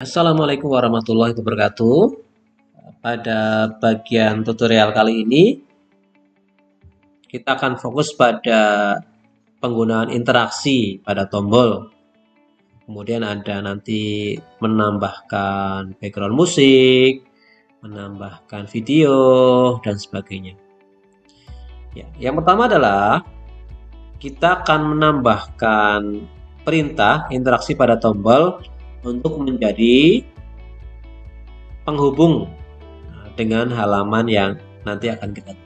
Assalamualaikum warahmatullahi wabarakatuh. Pada bagian tutorial kali ini, kita akan fokus pada penggunaan interaksi pada tombol. Kemudian ada nanti menambahkan background musik, menambahkan video, dan sebagainya. Ya, yang pertama adalah kita akan menambahkan perintah interaksi pada tombol untuk menjadi penghubung dengan halaman yang nanti akan kita.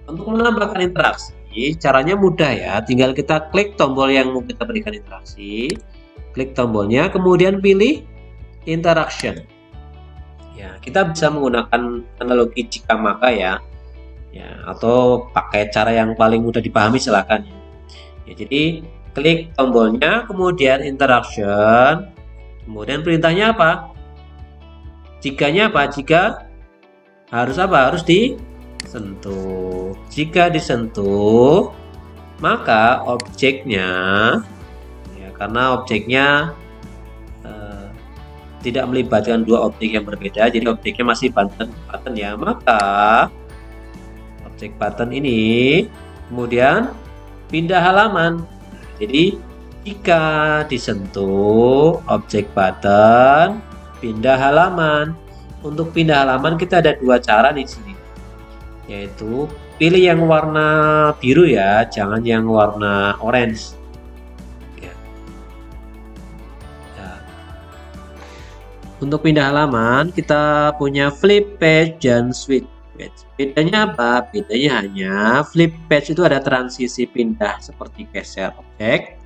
Untuk menambahkan interaksi, caranya mudah ya. Tinggal kita klik tombol yang mau kita berikan interaksi, klik tombolnya, kemudian pilih interaction. Ya, kita bisa menggunakan analogi jika maka ya, atau pakai cara yang paling mudah dipahami silakan ya. Jadi klik tombolnya, kemudian interaction, kemudian perintahnya apa? Jikanya apa? Jika harus apa? Harus disentuh. Jika disentuh, maka objeknya, ya, karena objeknya tidak melibatkan dua objek yang berbeda, jadi objeknya masih button ya, maka objek button ini kemudian pindah halaman. Jadi jika disentuh objek button, pindah halaman. Untuk pindah halaman kita ada dua cara di sini, yaitu pilih yang warna biru ya, jangan yang warna orange. Ya. Ya. Untuk pindah halaman kita punya flip page dan switch page. Bedanya apa? Bedanya hanya flip page itu ada transisi pindah seperti geser objek.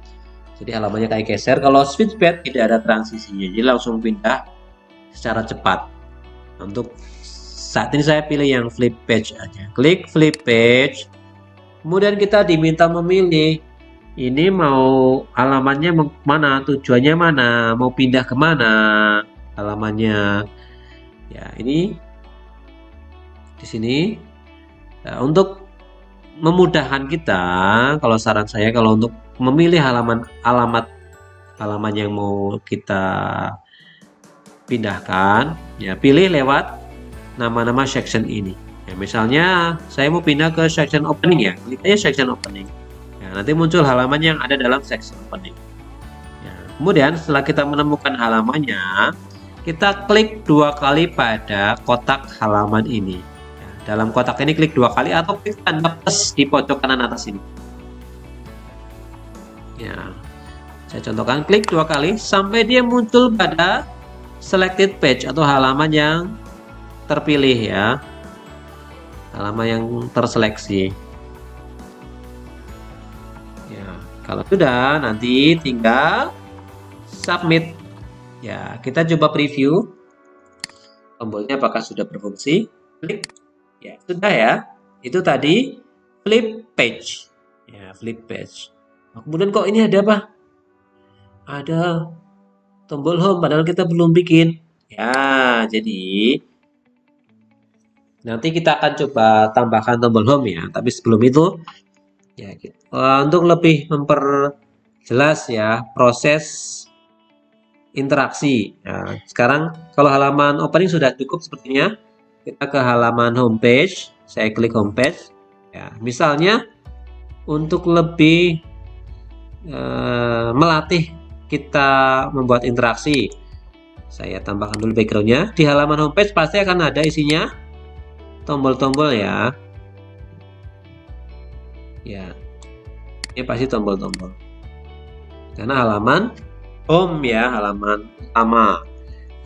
Jadi halamannya kayak geser. Kalau switch page tidak ada transisinya, jadi langsung pindah secara cepat. Untuk saat ini saya pilih yang flip page aja. Klik flip page. Kemudian kita diminta memilih ini mau halamannya mana, tujuannya mana, mau pindah kemana halamannya. Ya, ini di sini. Nah, untuk memudahkan kita, kalau saran saya kalau untuk memilih alamat yang mau kita pindahkan, ya pilih lewat nama-nama section ini. Ya, misalnya saya mau pindah ke section opening ya, klik aja section opening. Ya, nanti muncul halaman yang ada dalam section opening. Ya, kemudian setelah kita menemukan halamannya, kita klik dua kali pada kotak halaman ini. Ya, dalam kotak ini klik dua kali atau klik tanda plus di pojok kanan atas ini. Ya, saya contohkan, klik dua kali sampai dia muncul pada selected page atau halaman yang terpilih ya, halaman yang terseleksi. Ya, kalau sudah nanti tinggal submit. Ya, kita coba preview tombolnya apakah sudah berfungsi. Klik, ya sudah ya. Itu tadi flip page. Ya, flip page. Nah, kemudian kok ini ada apa? Ada tombol home padahal kita belum bikin ya. Jadi nanti kita akan coba tambahkan tombol home ya, tapi sebelum itu ya untuk lebih memperjelas ya proses interaksi. Nah, sekarang kalau halaman opening sudah cukup sepertinya, kita ke halaman homepage. Saya klik homepage ya. Misalnya untuk lebih melatih kita membuat interaksi, saya tambahkan dulu backgroundnya. Di halaman homepage pasti akan ada isinya tombol-tombol ya. Ya, ini pasti tombol-tombol. Karena halaman home ya, halaman utama,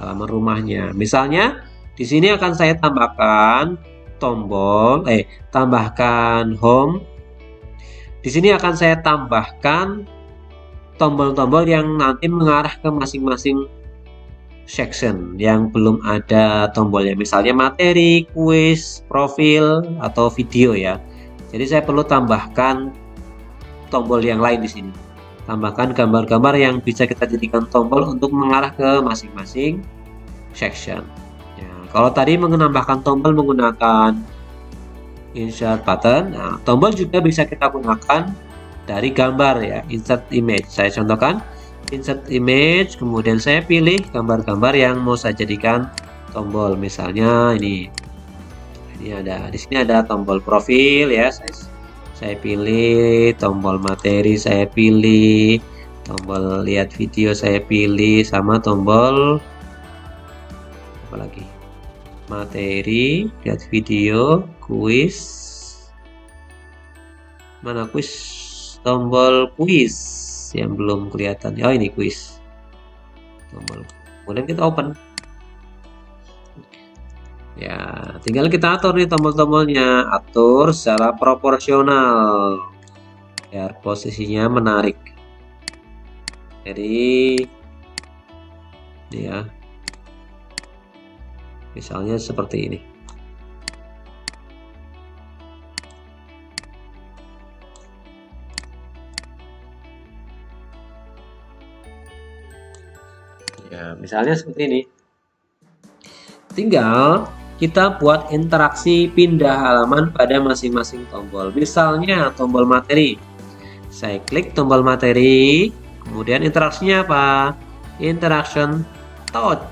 halaman rumahnya. Misalnya di sini akan saya tambahkan tambahkan home. Di sini akan saya tambahkan tombol-tombol yang nanti mengarah ke masing-masing section yang belum ada tombolnya, misalnya materi, kuis, profil, atau video ya. Jadi saya perlu tambahkan tombol yang lain di sini. Tambahkan gambar-gambar yang bisa kita jadikan tombol untuk mengarah ke masing-masing section. Ya, kalau tadi menambahkan tombol menggunakan insert button, nah, tombol juga bisa kita gunakan dari gambar ya, insert image. Saya contohkan, insert image, kemudian saya pilih gambar-gambar yang mau saya jadikan tombol. Misalnya ini ada di sini ada tombol profil ya. Saya pilih tombol materi, saya pilih tombol lihat video, saya pilih sama tombol apa lagi? Materi, lihat video, kuis. Mana kuis? Tombol kuis yang belum kelihatan. Oh, ini kuis. Tombol. Kemudian kita open. Ya, tinggal kita atur nih tombol-tombolnya, atur secara proporsional biar posisinya menarik. Jadi ya, misalnya seperti ini. Ya, misalnya seperti ini. Tinggal kita buat interaksi pindah halaman pada masing-masing tombol. Misalnya tombol materi. Saya klik tombol materi, kemudian interaksinya apa? Interaction touch.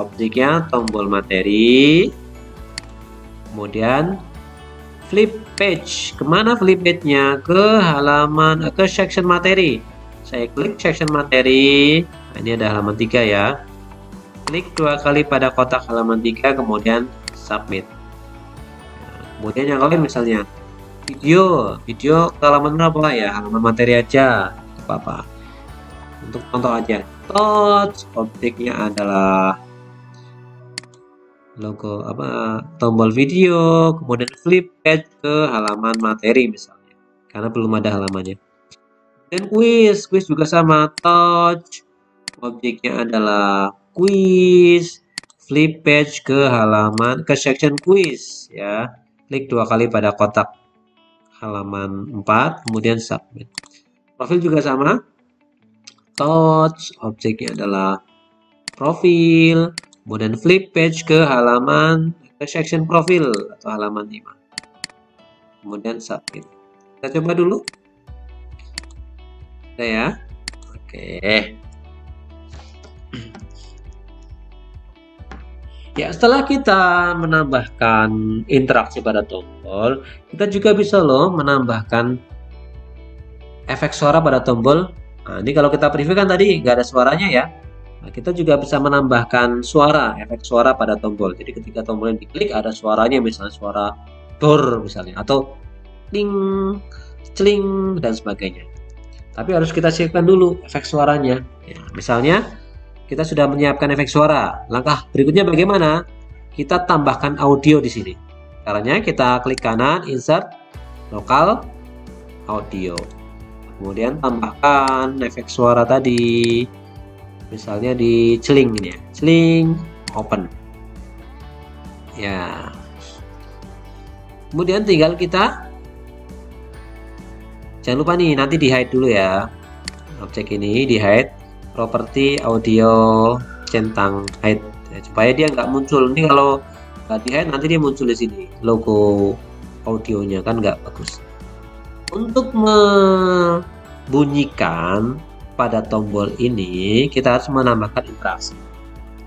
Objeknya tombol materi, kemudian flip page. Kemana flip page-nya? Ke halaman, ke section materi. Saya klik section materi. Nah, ini ada halaman 3 ya. Klik 2 kali pada kotak halaman 3, kemudian submit. Nah, kemudian yang lain misalnya video ke halaman berapa ya? Halaman materi aja, apa-apa. Untuk contoh aja. Touch, objeknya adalah logo apa? Tombol video, kemudian flip page ke halaman materi misalnya. Karena belum ada halamannya. Dan kuis juga sama. Touch, objeknya adalah quiz, flip page ke halaman, ke section quiz ya. Klik 2 kali pada kotak halaman 4, kemudian submit. Profil juga sama. Touch, objeknya adalah profil, kemudian flip page ke halaman, ke section profil atau halaman 5. Kemudian submit. Kita coba dulu. Udah ya. Oke. Ya, setelah kita menambahkan interaksi pada tombol, kita juga bisa loh menambahkan efek suara pada tombol. Nah, ini kalau kita preview kan tadi nggak ada suaranya ya. Nah, kita juga bisa menambahkan suara, efek suara pada tombol. Jadi ketika tombol yang diklik ada suaranya, misalnya suara dor misalnya, atau ting, celing dan sebagainya. Tapi harus kita siapkan dulu efek suaranya. Ya, misalnya kita sudah menyiapkan efek suara. Langkah berikutnya bagaimana? Kita tambahkan audio di sini. Caranya kita klik kanan, insert, lokal, audio. Kemudian tambahkan efek suara tadi. Misalnya di celing ini ya. Celing, open. Ya. Kemudian tinggal kita, jangan lupa nih nanti di hide dulu ya. Objek ini di hide. Properti audio centang hide ya, supaya dia nggak muncul. Ini kalau nggak di hide nanti dia muncul di sini logo audionya, kan nggak bagus. Untuk membunyikan pada tombol ini kita harus menambahkan interaksi.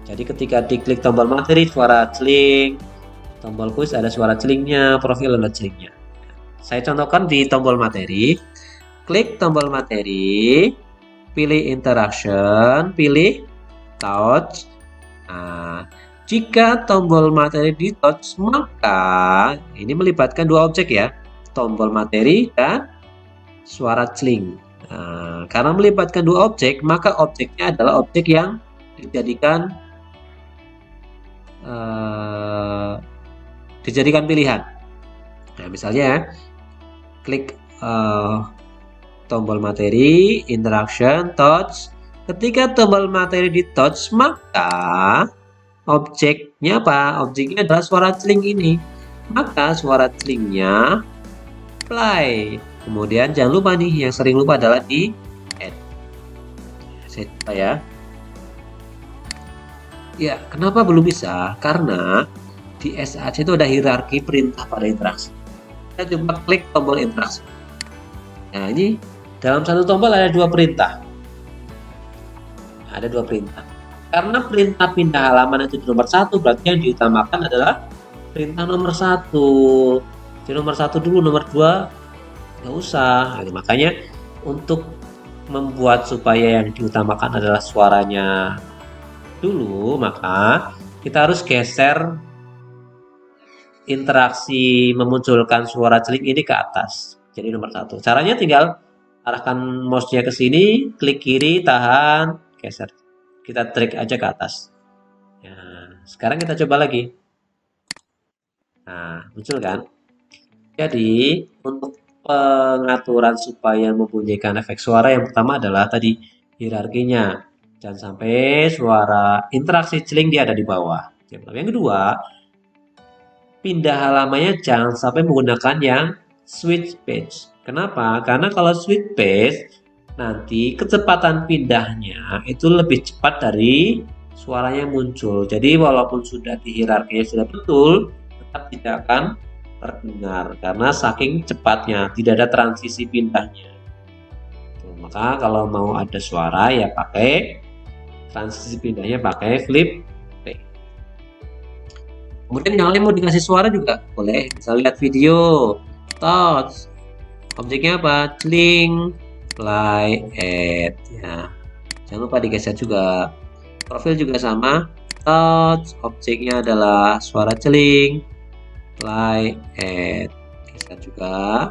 Jadi ketika diklik tombol materi suara celing, tombol kuis ada suara celingnya, profil ada celingnya. Saya contohkan di tombol materi. Klik tombol materi, pilih interaction, pilih touch. Nah, jika tombol materi di touch, maka ini melibatkan dua objek ya, tombol materi dan suara celing. Nah, karena melibatkan dua objek, maka objeknya adalah objek yang dijadikan pilihan. Nah, misalnya klik tombol materi, interaction, touch. Ketika tombol materi di touch, maka objeknya apa? Objeknya adalah suara celing ini. Maka suara celingnya play. Kemudian jangan lupa nih, yang sering lupa adalah di add. Saya coba ya. Ya, kenapa belum bisa? Karena di SAC itu ada hierarki perintah pada interaksi. Kita coba klik tombol interaksi. Nah, ini dalam satu tombol ada dua perintah. Ada dua perintah. Karena perintah pindah halaman itu di nomor 1, berarti yang diutamakan adalah perintah nomor 1. Jadi nomor 1 dulu, nomor 2 nggak usah. Nah, makanya untuk membuat supaya yang diutamakan adalah suaranya dulu, maka kita harus geser interaksi memunculkan suara celing ini ke atas. Jadi nomor 1. Caranya tinggal arahkan mouse-nya ke sini, klik kiri, tahan, geser. Kita drag aja ke atas. Nah, sekarang kita coba lagi. Nah, muncul kan? Jadi, untuk pengaturan supaya membunyikan efek suara yang pertama adalah tadi hierarkinya. Jangan sampai suara interaksi celing dia ada di bawah. Yang kedua, pindah halamannya jangan sampai menggunakan yang switch page. Kenapa? Karena kalau switch page nanti kecepatan pindahnya itu lebih cepat dari suaranya muncul. Jadi walaupun sudah di hierarkinya sudah betul, tetap tidak akan terdengar karena saking cepatnya, tidak ada transisi pindahnya. Tuh, maka kalau mau ada suara ya pakai transisi pindahnya pakai flip page. Kemudian yang lain mau dikasih suara juga boleh. Bisa lihat video, touch, objeknya apa? Celing, play, add ya. Jangan lupa digeser juga. Profil juga sama. Touch, objeknya adalah suara celing, play, add. Geser juga.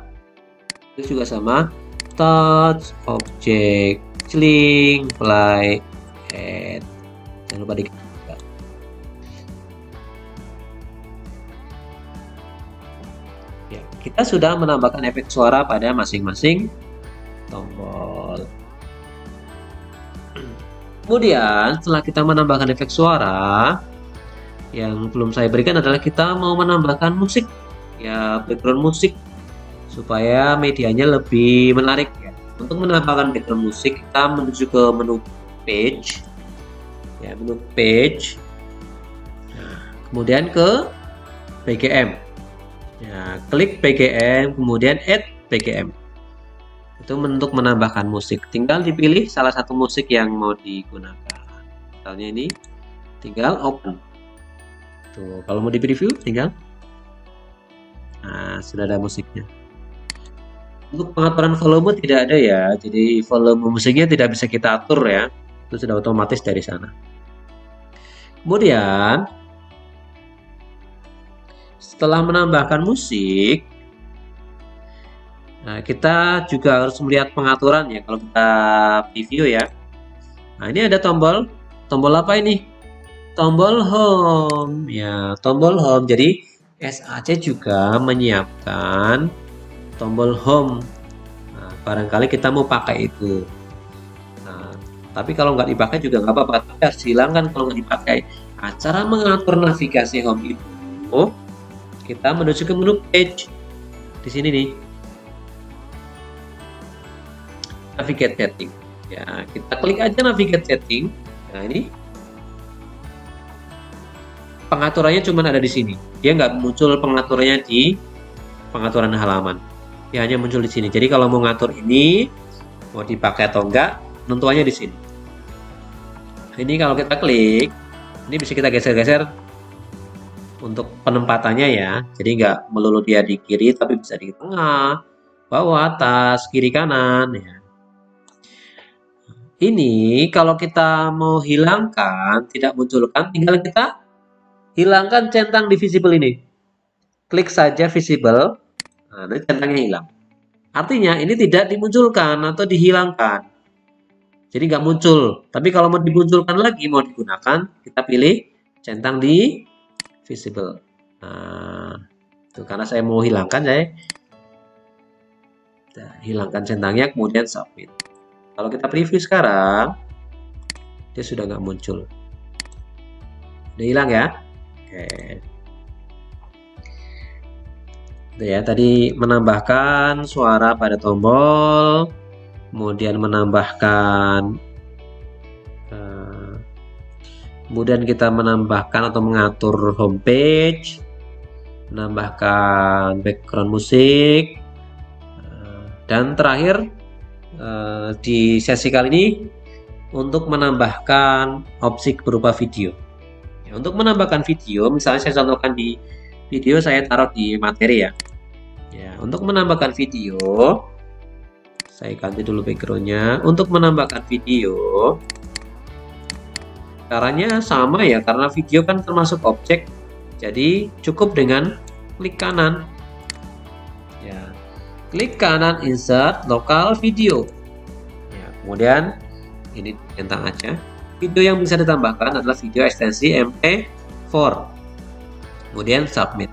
Itu juga sama. Touch, objek, celing, play, add. Jangan lupa digeser juga. Ya, kita sudah menambahkan efek suara pada masing-masing tombol. Kemudian setelah kita menambahkan efek suara, yang belum saya berikan adalah kita mau menambahkan musik, ya background musik supaya medianya lebih menarik. Ya. Untuk menambahkan background musik kita menuju ke menu page, ya menu page, nah, kemudian ke BGM, ya klik BGM, kemudian add BGM. Itu untuk menambahkan musik, tinggal dipilih salah satu musik yang mau digunakan. Misalnya ini, tinggal open. Tuh, kalau mau di preview tinggal, nah sudah ada musiknya. Untuk pengaturan volume tidak ada ya, jadi volume musiknya tidak bisa kita atur ya, itu sudah otomatis dari sana. Kemudian setelah menambahkan musik, nah, kita juga harus melihat pengaturan ya kalau kita preview ya. Nah, ini ada tombol apa ini? Tombol home ya, tombol home. Jadi SAC juga menyiapkan tombol home. Nah, barangkali kita mau pakai itu. Nah, tapi kalau nggak dipakai juga nggak apa-apa. Tapi harus dihilangkan kalau nggak dipakai. Nah, cara mengatur navigasi home itu, kita menuju ke menu page di sini nih. Navigate setting ya, kita klik aja navigate setting. Nah, ini pengaturannya cuma ada di sini, dia nggak muncul pengaturannya di pengaturan halaman, dia hanya muncul di sini. Jadi kalau mau ngatur ini mau dipakai atau enggak, tentuannya di sini. Ini kalau kita klik, ini bisa kita geser-geser untuk penempatannya ya, jadi nggak melulu dia di kiri tapi bisa di tengah, bawah, atas, kiri, kanan ya. Ini kalau kita mau hilangkan, tidak munculkan, tinggal kita hilangkan centang di visible ini. Klik saja visible, nah nanti centangnya hilang. Artinya ini tidak dimunculkan atau dihilangkan. Jadi nggak muncul. Tapi kalau mau dimunculkan lagi, mau digunakan, kita pilih centang di visible. Nah, itu karena saya mau hilangkan, saya hilangkan centangnya, kemudian submit. Kalau kita preview sekarang, dia sudah nggak muncul. Udah hilang ya. Oke. Udah ya, tadi menambahkan suara pada tombol, kemudian menambahkan, kemudian kita menambahkan atau mengatur homepage, menambahkan background musik, dan terakhir di sesi kali ini untuk menambahkan objek berupa video. Ya, untuk menambahkan video, misalnya saya contohkan di video, saya taruh di materi ya. Ya, untuk menambahkan video, saya ganti dulu backgroundnya. Untuk menambahkan video, caranya sama ya, karena video kan termasuk objek. Jadi cukup dengan klik kanan. Ya, klik kanan insert local video. Ya, kemudian ini centang aja. Video yang bisa ditambahkan adalah video ekstensi MP4. Kemudian submit.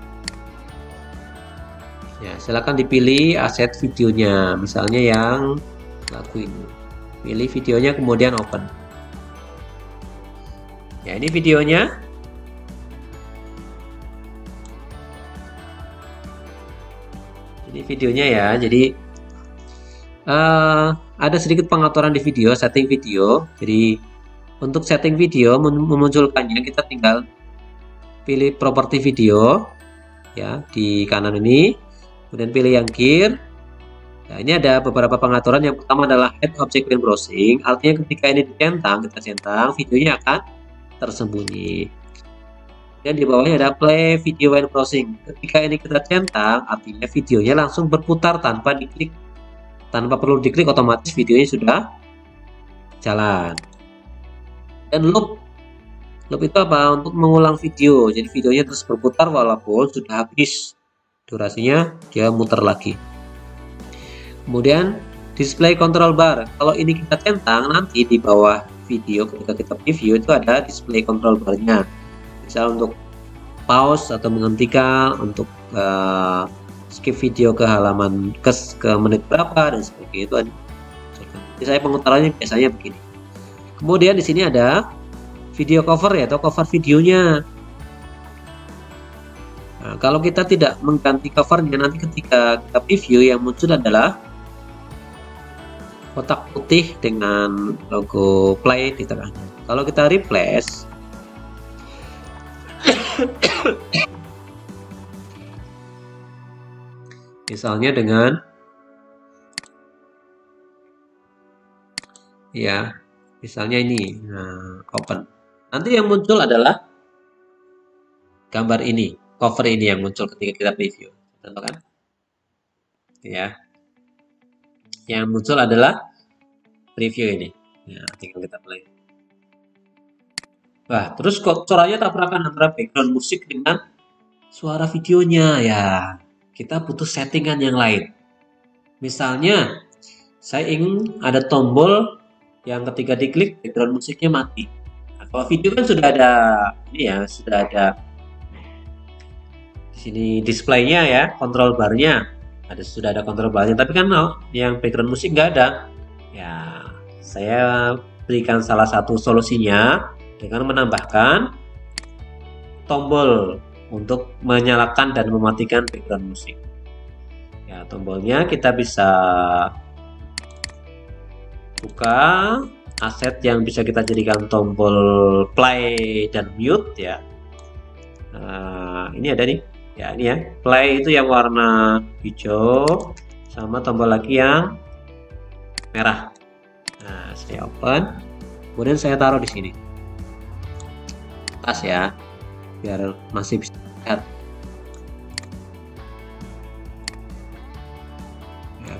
Ya, silakan dipilih aset videonya, misalnya yang lagu ini. Pilih videonya kemudian open. Ya, ini videonya. Ini videonya ya. Jadi ada sedikit pengaturan di video, setting video. Jadi untuk setting video memunculkannya kita tinggal pilih properti video ya di kanan ini, kemudian pilih yang gear. Nah, ini ada beberapa pengaturan. Yang pertama adalah head object when browsing, artinya ketika ini dicentang, kita centang, videonya akan tersembunyi. Dan di bawahnya ada play video when browsing. Ketika ini kita centang, artinya videonya langsung berputar tanpa diklik, tanpa perlu diklik, otomatis videonya sudah jalan. Dan loop itu apa? Untuk mengulang video. Jadi videonya terus berputar walaupun sudah habis durasinya, dia muter lagi. Kemudian display control bar. Kalau ini kita centang, nanti di bawah video ketika kita preview itu ada display control barnya. Misal untuk pause atau menghentikan, untuk skip video ke halaman ke menit berapa dan sebagainya itu ada. Jadi saya pengutarannya biasanya begini. Kemudian di sini ada video cover ya, atau cover videonya. Nah, kalau kita tidak mengganti covernya, nanti ketika kita preview yang muncul adalah kotak putih dengan logo play di tengahnya. Kalau kita replace, misalnya dengan ya, misalnya ini, nah, open. Nanti yang muncul adalah gambar ini, cover ini yang muncul ketika kita preview. Contohkan, ya, yang muncul adalah preview ini. Ya, tinggal kita play. Wah, terus kok suaranya tabrakan antara background musik dengan suara videonya ya. Kita butuh settingan yang lain. Misalnya, saya ingin ada tombol yang ketika diklik background musiknya mati. Nah, kalau video kan sudah ada ini ya, sudah ada di sini displaynya ya, control barnya. Sudah ada control barnya, tapi kan yang background musik nggak ada. Ya, saya berikan salah satu solusinya dengan menambahkan tombol untuk menyalakan dan mematikan background musik. Ya, tombolnya kita bisa buka aset yang bisa kita jadikan tombol play dan mute ya. Ini ada nih ya, ini ya, play itu yang warna hijau sama tombol lagi yang merah. Nah, saya open, kemudian saya taruh di sini atas ya, biar masih bisa lihat.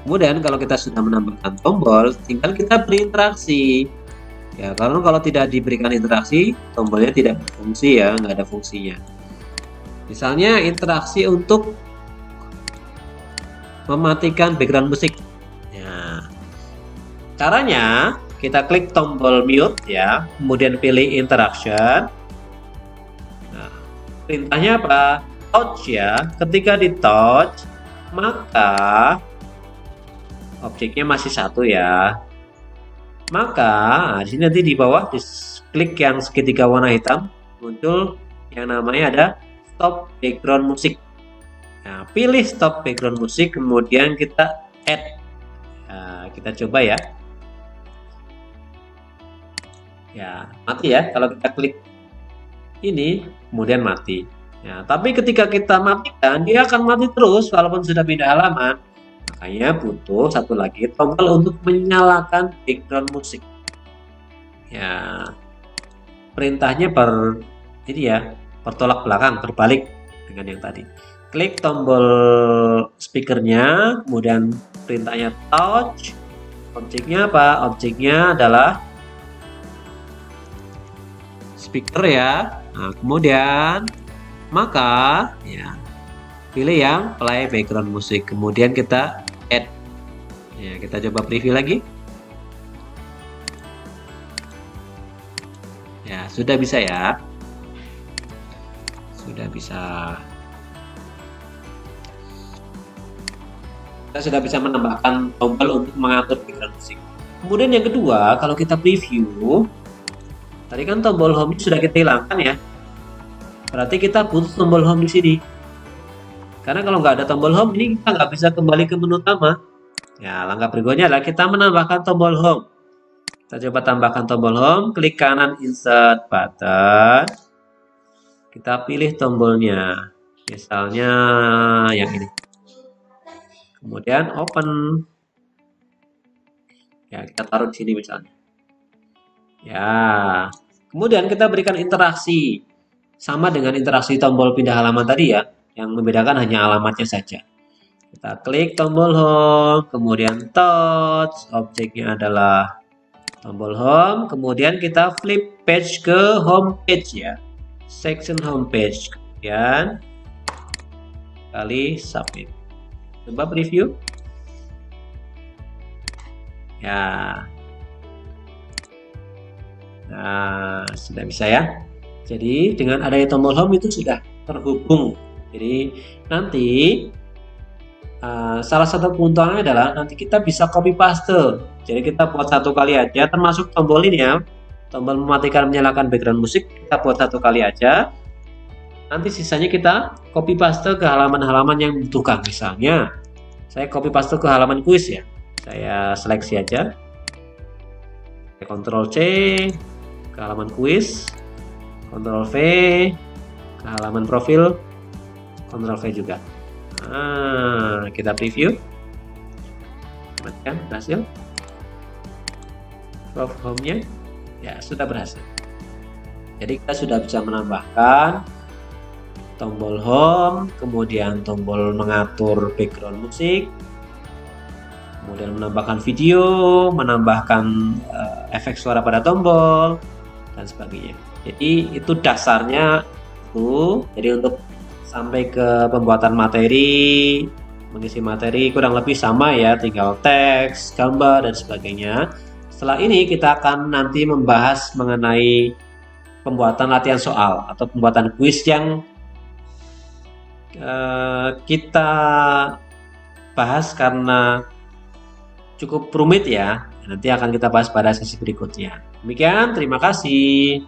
Kemudian kalau kita sudah menambahkan tombol, tinggal kita berinteraksi. Ya, karena kalau tidak diberikan interaksi, tombolnya tidak berfungsi ya, nggak ada fungsinya. Misalnya interaksi untuk mematikan background musik. Ya, caranya kita klik tombol mute ya, kemudian pilih interaction. Nah, perintahnya apa? Touch ya. Ketika di touch, maka objeknya masih satu ya. Maka di sini nanti di bawah klik yang segitiga warna hitam, muncul yang namanya ada stop background musik. Nah, pilih stop background musik, kemudian kita add. Nah, kita coba ya. Ya, mati ya kalau kita klik ini, kemudian mati. Ya, tapi ketika kita matikan, dia akan mati terus walaupun sudah pindah halaman. Makanya butuh satu lagi tombol untuk menyalakan background musik. Ya, perintahnya ini ya, bertolak belakang, terbalik dengan yang tadi. Klik tombol speakernya, kemudian perintahnya touch. Objeknya apa? Objeknya adalah speaker ya. Nah, kemudian maka ya pilih yang play background musik. Kemudian kita add. Ya, kita coba preview lagi. Ya, sudah bisa ya. Sudah bisa. Kita sudah bisa menambahkan tombol untuk mengatur background musik. Kemudian yang kedua, kalau kita preview, tadi kan tombol home sudah kita hilangkan ya. Berarti kita butuh tombol home di sini. Karena kalau nggak ada tombol home, ini kita nggak bisa kembali ke menu utama. Ya, langkah berikutnya adalah kita menambahkan tombol home. Kita coba tambahkan tombol home, klik kanan insert button. Kita pilih tombolnya. Misalnya yang ini. Kemudian open. Ya, kita taruh di sini misalnya. Ya. Kemudian kita berikan interaksi. Sama dengan interaksi tombol pindah halaman tadi ya. Yang membedakan hanya alamatnya saja. Kita klik tombol home, kemudian touch. Objeknya adalah tombol home, kemudian kita flip page ke home page ya, section home page, kemudian kali submit. Coba preview. Ya, nah sudah bisa ya. Jadi dengan adanya tombol home itu sudah terhubung. Jadi nanti salah satu keuntungannya adalah nanti kita bisa copy paste. Jadi kita buat satu kali aja, termasuk tombol ini ya, tombol mematikan menyalakan background musik, kita buat satu kali aja. Nanti sisanya kita copy paste ke halaman-halaman yang membutuhkan. Misalnya, saya copy paste ke halaman kuis ya. Saya seleksi aja. Ctrl C ke halaman kuis, Ctrl V ke halaman profil, Ctrl V juga. Nah, kita preview. Matikan, berhasil. Home-nya ya sudah berhasil. Jadi kita sudah bisa menambahkan tombol home, kemudian tombol mengatur background musik, kemudian menambahkan video, menambahkan efek suara pada tombol dan sebagainya. Jadi itu dasarnya itu. Jadi untuk sampai ke pembuatan materi, mengisi materi kurang lebih sama ya, tinggal teks, gambar dan sebagainya. Setelah ini kita akan nanti membahas mengenai pembuatan latihan soal atau pembuatan kuis yang kita bahas karena cukup rumit ya. Nanti akan kita bahas pada sesi berikutnya. Demikian, terima kasih.